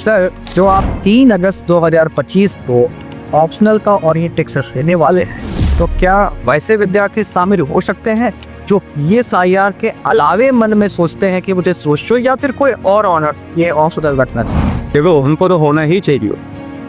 Sir, जो आप 3 अगस्त 2025 को ऑप्शनल का ओरिएंटेशन लेने वाले हैं, तो क्या वैसे विद्यार्थी शामिल हो सकते हैं जो PSIR के अलावे मन में सोचते हैं कि मुझे सोशो या फिर कोई और ऑनर्स ये ऑप्शनल रखना चाहिए? देखो, उनको तो होना ही चाहिए,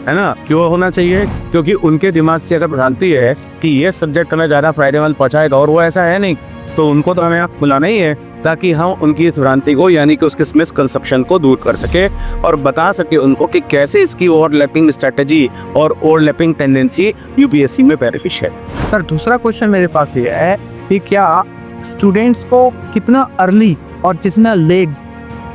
है ना। क्यों होना चाहिए? क्योंकि उनके दिमाग से अगर भ्रांति है कि ये सब्जेक्ट हमें ज़्यादा फायदेमंद पहुँचाएगा और वो ऐसा है नहीं, तो उनको तो हमें बुलाना ही है ताकि हम उनकी इस भ्रांति को यानी कि उसके मिसकंसेप्शन को दूर कर सके और बता सके उनको कि कैसे इसकी ओवरलैपिंग स्ट्रेटजी और ओवरलैपिंग टेंडेंसी UPSC में बेनिफिशियल है। सर, दूसरा क्वेश्चन मेरे पास ये है कि क्या स्टूडेंट्स को कितना अर्ली और कितना लेट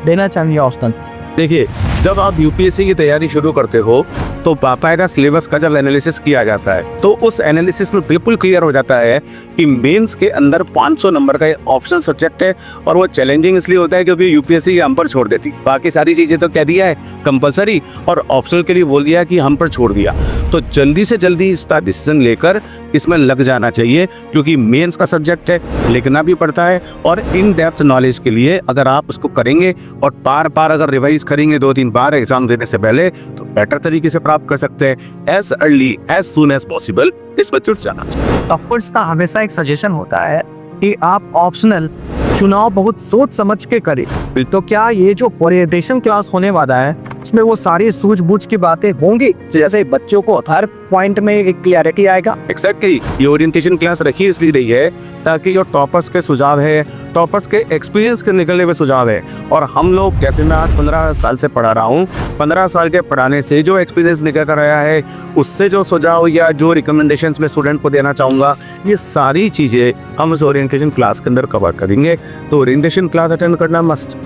देना चाहिए ऑप्शनल? देखिए, जब आप UPSC की तैयारी शुरू करते हो तो बाकायदा सिलेबस का जब एनालिसिस किया जाता है तो उस एनालिसिस में बिल्कुल क्लियर हो जाता है कि मेंस के अंदर 500 नंबर का ऑप्शनल सब्जेक्ट है और वो चैलेंजिंग इसलिए होता है क्योंकि UPSC हम पर छोड़ देती। बाकी सारी चीज़ें तो कह दिया है कंपलसरी और ऑप्शनल के लिए बोल दिया कि हम पर छोड़ दिया। तो जल्दी से जल्दी इसका डिसीजन लेकर इसमें लग जाना चाहिए क्योंकि मेंस का सब्जेक्ट है, लिखना भी पड़ता है और इन डेप्थ नॉलेज के लिए अगर आप उसको करेंगे और बार बार अगर रिवाइज करेंगे 2-3 बार एग्जाम देने से पहले तो बेटर तरीके से प्राप्त कर सकते हैं। As early as soon as possible इसमें जुट जाना चाहिए। टॉपर्स का हमेशा एक सजेशन होता है कि आप ऑप्शनल चुनाव बहुत सोच समझ के करें। तो क्या ये जो ओरिएंटेशन क्लास होने वाला है इसमें वो सारी सूझबूझ की बातें होंगी, जैसे बच्चों को हर पॉइंट में एक क्लैरिटी आएगा? एक्जैक्टली, ये ओरिएंटेशन क्लास रखी इसलिए रही है ताकि जो टॉपर्स के सुझाव है, टॉपर्स के एक्सपीरियंस के निकलने में सुझाव है और हम लोग जैसे मैं आज 15 साल से पढ़ा रहा हूँ, 15 साल के पढ़ाने से जो एक्सपीरियंस निकल कर आया है उससे जो सुझाव या जो रिकमेंडेशंस मैं स्टूडेंट को देना चाहूँगा, ये सारी चीज़ें हम इस ओरिएंटेशन क्लास के अंदर कवर करेंगे। तो ओरिएंटेशन क्लास अटेंड करना मस्ट।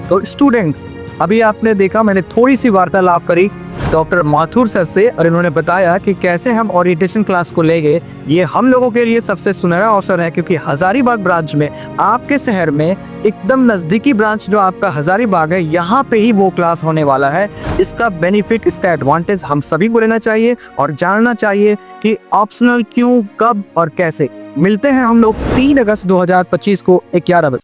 तो स्टूडेंट्स, अभी आपने देखा मैंने थोड़ी सी वार्तालाप करी डॉक्टर माथुर सर से और इन्होंने बताया कि कैसे हम ओरिएंटेशन क्लास को लेंगे। ये हम लोगों के लिए सबसे सुनहरा अवसर है क्योंकि हजारीबाग ब्रांच में आपके शहर में एकदम नज़दीकी ब्रांच जो आपका हजारीबाग है, यहाँ पे ही वो क्लास होने वाला है। इसका बेनिफिट, इसका एडवांटेज हम सभी को लेना चाहिए और जानना चाहिए कि ऑप्शनल क्यों, कब और कैसे। मिलते हैं हम लोग 3 अगस्त 2025 को 11 बजे।